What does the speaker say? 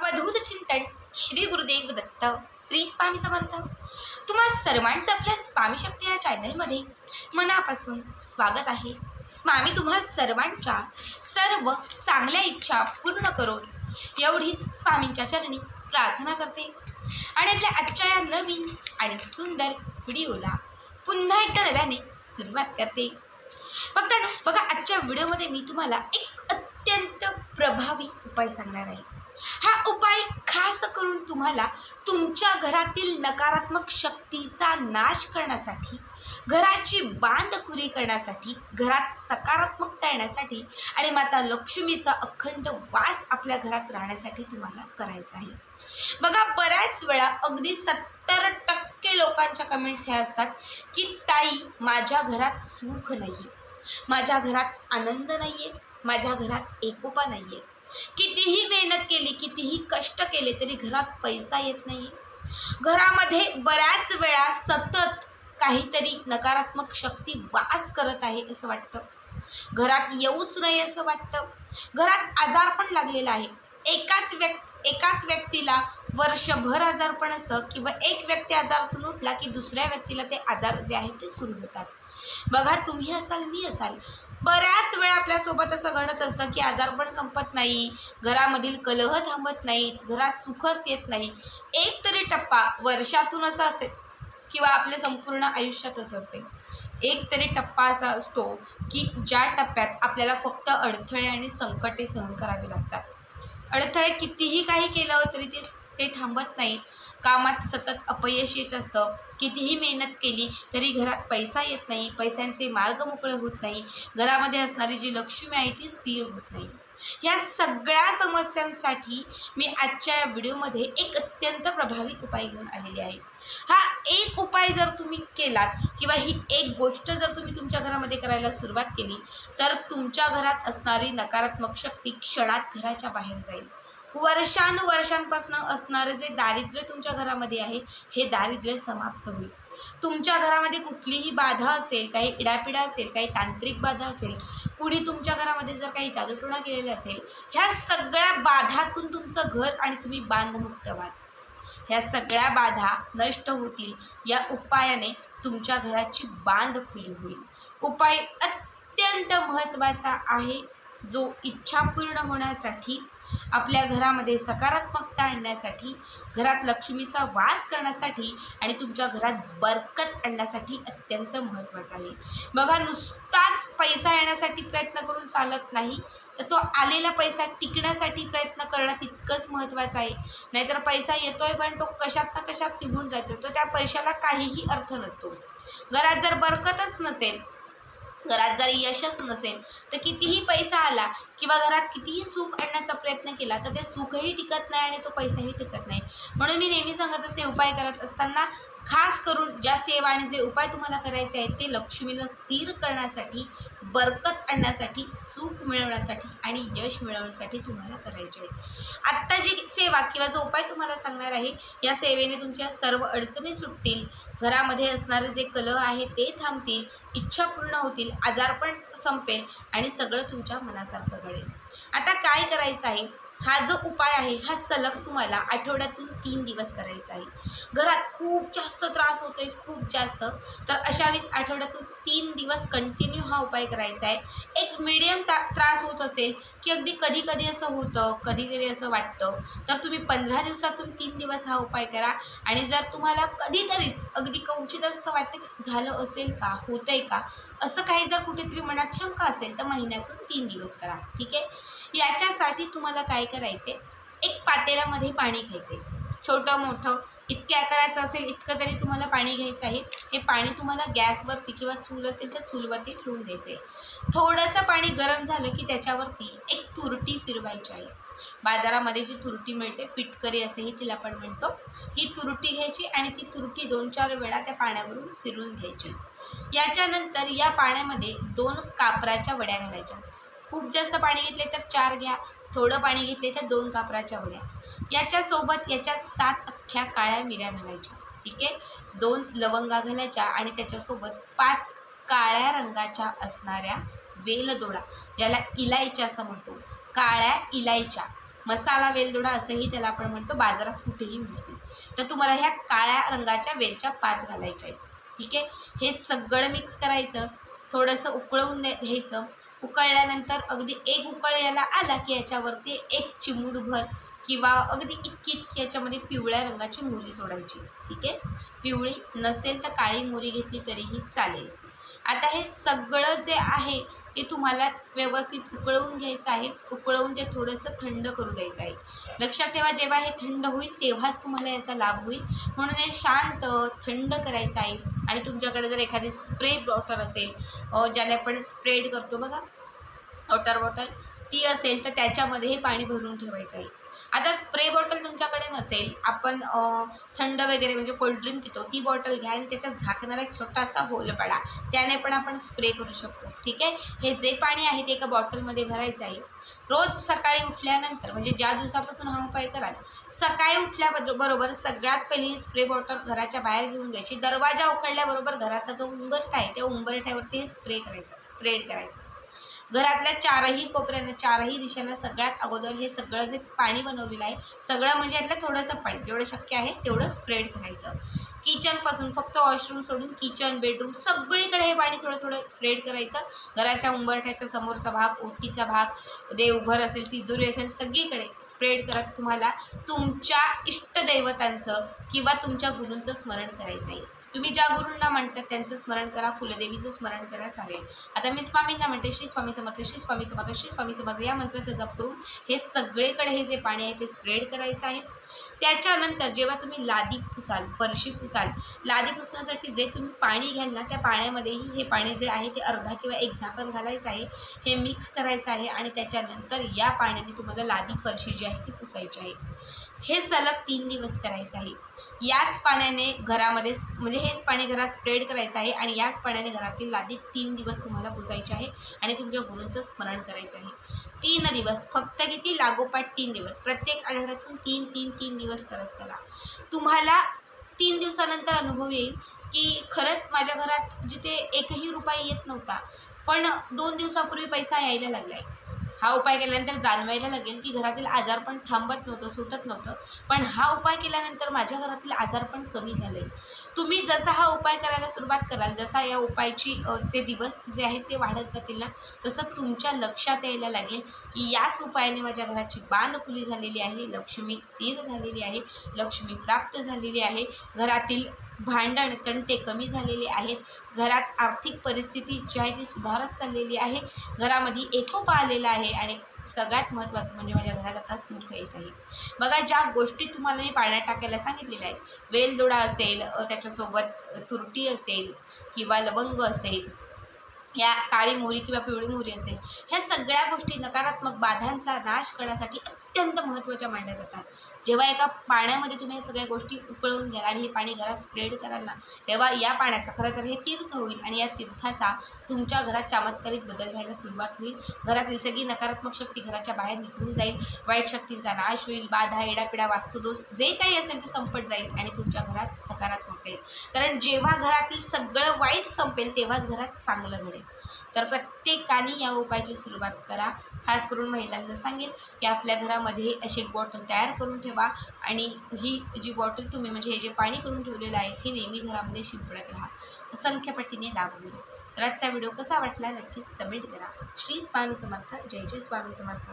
अवधूत चिंतन श्री गुरुदेव दत्त श्री स्वामी समर्थ। तुम्हा सर्वांचं आपल्या स्वामी शक्ती या चॅनलमध्ये मनापासून स्वागत आहे। स्वामी तुम्हा सर्वांच्या सर्व चांगल्या इच्छा पूर्ण करोत एवढीच स्वामींच्या चरणी प्रार्थना करते आणि आपल्या आजच्या या नवीन आणि सुंदर व्हिडिओला पुन्हा एकदा नव्याने सुरुवात करते। फक्त बघा, आजच्या व्हिडिओमध्ये मी तुम्हाला एक अत्यंत प्रभावी उपाय सांगणार आहे। हा उपाय खास करून तुम्हाला तुमच्या घरातील नकारात्मक शक्तीचा नाश करण्यासाठी, घराची बांधखुरी करण्यासाठी, घरात सकारात्मकता येण्यासाठी आणि माता लक्ष्मीचा अखंड वास आपल्या घरात राहण्यासाठी तुम्हाला करायचा आहे। बघा, बऱ्याच वेळा अगदी 70% लोकांच्या कमेंट्स ह्या असतात की ताई, माझ्या घरात सुख नाहीये, माझ्या घरात आनंद नाहीये, माझ्या घरात एकोपा नाहीये, कितीही मेहनत केली, कितीही कष्ट केले तरी घरात पैसा येत नाही, घरामध्ये बऱ्याच वेळा सतत काहीतरी नकारात्मक शक्ती वास करत आहे असं वाटतं, घरात येऊच नाही असं वाटतं, घरात आजार पण लागलेला आहे। एकाच व्यक्तीला वर्षभर आजारपण असतं किंवा एक व्यक्ती आजारातून उठला की दुसऱ्या व्यक्तीला ते आजार जे आहेत ते सुरू होतात। बघा, तुम्ही असाल, मी असाल, बऱ्याच वेळा आपल्यासोबत असं घडत असतं की आजारपण संपत नाही, घरामधील कलह थांबत नाहीत, घरात सुखच येत नाही। एक तरी टप्पा वर्षातून असा असेल किंवा आपल्या संपूर्ण आयुष्यात असं असेल, एक तरी टप्पा असा असतो की ज्या टप्प्यात आपल्याला फक्त अडथळे आणि संकटे सहन करावी लागतात। अडथळे कितीही काही केलं तरी ते थांबत नाहीत, कामात सतत अपयश येत असतं, कितीही मेहनत केली तरी घरात पैसा येत नाही, पैशांचे मार्ग मोकळे होत नाही, घरामध्ये असणारी जी लक्ष्मी आहे ती स्थिर होत नाही। ह्या सगळ्या समस्यांसाठी मी आजच्या या व्हिडिओमध्ये एक अत्यंत प्रभावी उपाय घेऊन आलेली आहे। हा एक उपाय जर तुम्ही केलात किंवा ही एक गोष्ट जर तुम्ही तुमच्या घरामध्ये करायला सुरुवात केली तर तुमच्या घरात असणारी नकारात्मक शक्ती क्षणात घराच्या बाहेर जाईल। वर्षानुवर्षांपासून असणारे जे दारिद्र्य तुमच्या घरामध्ये आहे हे दारिद्र्य समाप्त होईल। तुमच्या घरामध्ये कुठलीही बाधा असेल, काही इडापिडा असेल, काही तांत्रिक बाधा असेल, कुणी तुमच्या घरामध्ये जर काही जादूटोणा केलेला असेल, ह्या सगळ्या बाधातून तुमचं घर आणि तुम्ही बांधमुक्त व्हाल। ह्या सगळ्या बाधा नष्ट होतील। या उपायाने तुमच्या घराची बांध खुली होईल। उपाय अत्यंत महत्त्वाचा आहे, जो इच्छा पूर्ण होण्यासाठी, आपल्या घरामध्ये सकारात्मकता आणण्यासाठी, घरात लक्ष्मीचा वास करण्यासाठी आणि तुमच्या घरात बरकत आणण्यासाठी अत्यंत महत्त्वाचा आहे। बघा, नुसताच पैसा येण्यासाठी प्रयत्न करून चालत नाही, तर तो आलेला पैसा टिकण्यासाठी प्रयत्न करणं तितकंच महत्त्वाचं आहे। नाहीतर पैसा येतोय पण तो कशात ना कशात निघून जातो, तो त्या पैशाला काहीही अर्थ नसतो। घरात जर बरकतच नसेल, घरात जर यशच नसेल तर कितीही पैसा आला किंवा घरात कितीही सुख आणण्याचा प्रयत्न केला तर ते सुखही टिकत नाही आणि तो पैसाही टिकत नाही। म्हणून मी नेहमी सांगत असते, उपाय करत असताना खास करून ज्या सेवा आणि जे उपाय तुम्हाला करायचे आहेत ते लक्ष्मीला स्थिर करण्यासाठी, बरकत आणण्यासाठी, सुख मिळवण्यासाठी आणि यश मिळवण्यासाठी तुम्हाला करायचे आहे। आत्ता जी सेवा किंवा जो उपाय तुम्हाला सांगणार आहे, या सेवेने तुमच्या सर्व अडचणी सुटतील, घरामध्ये असणारे जे कलह आहे ते थांबतील, इच्छा पूर्ण होतील, आजारपण संपेल आणि सगळं तुमच्या मनासारखं घडेल। आता काय करायचं आहे, हा जो उपाय आहे हा सलग तुम्हाला आठवड्यातून 3 दिवस करायचा आहे। घरात खूप जास्त त्रास होतोय, खूप जास्त, तर अशा वेळेस आठवड्यातून 3 दिवस कंटिन्यू हा उपाय करायचा आहे। एक मीडियम त्रास होत असेल की अगदी कधी कधी असं होतं, कधीतरी असं वाटतं, तर तुम्ही 15 दिवसातून 3 दिवस हा उपाय करा। आणि जर तुम्हाला कधीतरीच अगदी कवचित असं वाटतं की झालं असेल का, होतंय का, असं काही जर कुठेतरी मनात शंका असेल तर महिन्यातून 3 दिवस करा, ठीक आहे। याच्यासाठी तुम्हाला काय करायचे, एक पातेल्यामध्ये पाणी घ्यायचे, छोटं मोठं इतक्या आकाराचं असेल इतकं तरी तुम्हाला पाणी घ्यायचं आहे। हे पाणी तुम्हाला गॅसवरती किंवा चूल असेल तर चूलवरती ठेवून द्यायचं आहे। थोडंसं पाणी गरम झालं की त्याच्यावरती एक तुरटी फिरवायची आहे। बाजारामध्ये जी तुरटी मिळते, फिटकरी असेही तिला आपण म्हणतो, ही तुरटी घ्यायची आणि ती तुरटी 2-4 वेळा त्या पाण्यावरून फिरून घ्यायची। याच्यानंतर या पाण्यामध्ये 2 कापराच्या वड्या घालायच्या। खूप जास्त पाणी घेतले तर 4 घ्या, थोडं पाणी घेतले तर 2 कापराच्या वड्या। याच्यासोबत याच्यात 7 अख्ख्या काळ्या मिऱ्या घालायच्या, ठीक आहे, 2 लवंगा घालायच्या आणि त्याच्यासोबत 5 काळ्या रंगाच्या असणाऱ्या वेलदोडा, ज्याला इलायच्या असं म्हणतो, काळ्या इलायच्या मसाला वेलदोडा असंही त्याला आपण म्हणतो, बाजारात कुठेही मिळते. तर तुम्हाला ह्या काळ्या रंगाच्या वेलच्या 5 घालायच्या आहेत. ठीक आहे. हे सगळं मिक्स करायचं, थोडंसं उकळवून घ्यायचं. उकळल्यानंतर अगदी एक उकळ याला आला की याच्यावरती 1 चिमूटभर किंवा अगदी इतकी याच्यामध्ये पिवळ्या रंगाची मोहरी सोडायची. ठीक आहे. पिवळी नसेल तर काळी मोहरी घेतली तरीही चालेल. आता हे सगळं जे आहे ते तुम्हाला व्यवस्थित उकळवून घ्यायचं आहे. उकळवून ते थोडंसं थंड करू द्यायचं आहे. लक्षात ठेवा, जेव्हा हे थंड होईल तेव्हाच तुम्हाला याचा लाभ होईल. म्हणून हे शांत थंड करायचं आहे. आणि तुमच्याकडे जर एखादी स्प्रे बॉटल असेल, ज्याने आपण स्प्रेड करतो बघा वॉटर बॉटल, ती असेल तर त्याच्यामध्ये हे पाणी भरून ठेवायचं आहे. आता स्प्रे बॉटल तुमच्याकडे नसेल, आपण थंड वगैरे म्हणजे कोल्ड्रिंक पितो ती बॉटल घ्या आणि त्याच्यात झाकणारा एक छोटासा होल पाडा, त्याने पण आपण स्प्रे करू शकतो. ठीक आहे. हे जे पाणी आहे ते एका बॉटलमध्ये भरायचं आहे. रोज सकाळी उठल्यानंतर म्हणजे ज्या दिवसापासून हा उपाय कराल, सकाळी उठल्याबरोबर सगळ्यात पहिली स्प्रे बॉटल घराच्या बाहेर घेऊन जायची. दरवाजा उघडल्याबरोबर घराचा जो उंबरठा आहे त्या उंबरठ्यावरती हे स्प्रेड करायचं. घरातल्या 4ही कोपऱ्यांना, 4ही दिशांना सगळ्यात अगोदर हे सगळं जे पाणी बनवलेलं आहे, सगळं म्हणजे यातलं थोडंसं पाणी जेवढं शक्य आहे तेवढं स्प्रेड करायचं. किचनपासून फक्त वॉशरूम सोडून किचन, बेडरूम सगळीकडे हे पाणी थोडं थोडं स्प्रेड करायचं. घराच्या उंबरठ्याचा समोरचा भाग, ओटीचा भाग, देवघर असेल, तिजोरी असेल, सगळीकडे स्प्रेड करत तुम्हाला तुमच्या इष्टदैवतांचं किंवा तुमच्या गुरूंचं स्मरण करायचं आहे. तुम्ही ज्या गुरूंना म्हणतात त्यांचं स्मरण करा, कुलदेवीचं स्मरण करा, चालेल. आता मी स्वामींना म्हणते, श्री स्वामी समर्थ, श्री स्वामी समर्थ, श्री स्वामी समर्थ या मंत्राचा जप करून हे सगळीकडे हे जे पाणी आहे ते स्प्रेड करायचं आहे. त्याच्यानंतर जेव्हा तुम्ही लादी पुसाल, फरशी पुसाल, लादी पुसण्यासाठी जे तुम्ही पाणी घ्याल ना, त्या पाण्यामध्येही हे पाणी जे आहे ते अर्धा किंवा 1 झाकण घालायचं आहे. हे मिक्स करायचं आहे आणि त्याच्यानंतर या पाण्याने तुम्हाला लादी फरशी जी आहे ती पुसायची आहे. हे सलग 3 दिवस करायचं आहे. याच पाण्याने घरामध्ये म्हणजे हेच पाणी घरात स्प्रेड करायचं आहे आणि याच पाण्याने घरातील लादी 3 दिवस तुम्हाला पुसायची आहे आणि तुमच्या गुरूंचं स्मरण करायचं आहे. 3 दिवस, फक्त किती, लागोपाठ 3 दिवस. प्रत्येक आठवड्यातून 3 दिवस करत चला. तुम्हाला 3 दिवसानंतर अनुभव येईल की खरंच माझ्या घरात जिथे 1ही रुपया येत नव्हता, पण 2 दिवसापूर्वी पैसा यायला लागला आहे. हा उपाय केल्यानंतर जाणवायला लागेल की घरातील आजारपण थांबत नव्हतं, सुटत नव्हतं, पण हा उपाय केल्यानंतर माझ्या घरातील आजारपण कमी झाले. तुम्ही जसा हा उपाय करायला सुरुवात कराल, जसा या उपायाची जे दिवस जे आहेत ते वाढत जातील ना, तसं तुमच्या लक्षात यायला लागेल की याच उपायाने माझ्या घराची बांधखुली झालेली आहे, लक्ष्मी स्थिर झालेली आहे, लक्ष्मी प्राप्त झालेली आहे, घरातील भांडण तंटे कमी झालेले आहेत, घरात आर्थिक परिस्थिती जी आहे ती सुधारत चाललेली आहे, घरामध्ये एकोपा आलेला आहे आणि सगळ्यात महत्त्वाचं म्हणजे माझ्या घरात आता सुख येत आहे. बघा, ज्या गोष्टी तुम्हाला मी पाण्यात टाकायला सांगितलेल्या आहेत, वेलदोडा असेल, त्याच्यासोबत तुरटी असेल किंवा लवंग असेल, या काळी मोहरी किंवा पिवळी मोहरी असेल, ह्या सगळ्या गोष्टी नकारात्मक बाधांचा नाश करण्यासाठी अत्यंत महत्त्वाच्या मानल्या जातात. जेव्हा एका पाण्यामध्ये तुम्ही या सगळ्या गोष्टी उकळून घ्याल आणि हे पाणी घरात स्प्रेड कराल ना, तेव्हा या पाण्याचा खरं तर हे तीर्थ होईल आणि या तीर्थाचा तुमच्या घरात चमत्कारिक बदल व्हायला सुरुवात होईल. घरातील सगळी नकारात्मक शक्ती घराच्या बाहेर निघून जाईल, वाईट शक्तींचा नाश होईल, बाधा, येडापिडा, वास्तुदोष जे काही असेल ते संपट जाईल आणि तुमच्या घरात सकारात्मकता येईल. कारण जेव्हा घरातील सगळं वाईट संपेल तेव्हाच घरात चांगलं घडेल. तर प्रत्येकाने या उपायाची सुरुवात करा. खास करून महिलांना सांगेल की आपल्या घरामध्ये अशी एक बॉटल तयार करून ठेवा आणि ही जी बॉटल तुम्ही म्हणजे हे जे पाणी करून ठेवलेलं आहे हे नेहमी घरामध्ये शिंपडत राहा. असंख्य पटीने लाभ होईल. तर आजचा व्हिडिओ कसा वाटला नक्कीच कमेंट करा. श्री स्वामी समर्थ. जय जय स्वामी समर्थ.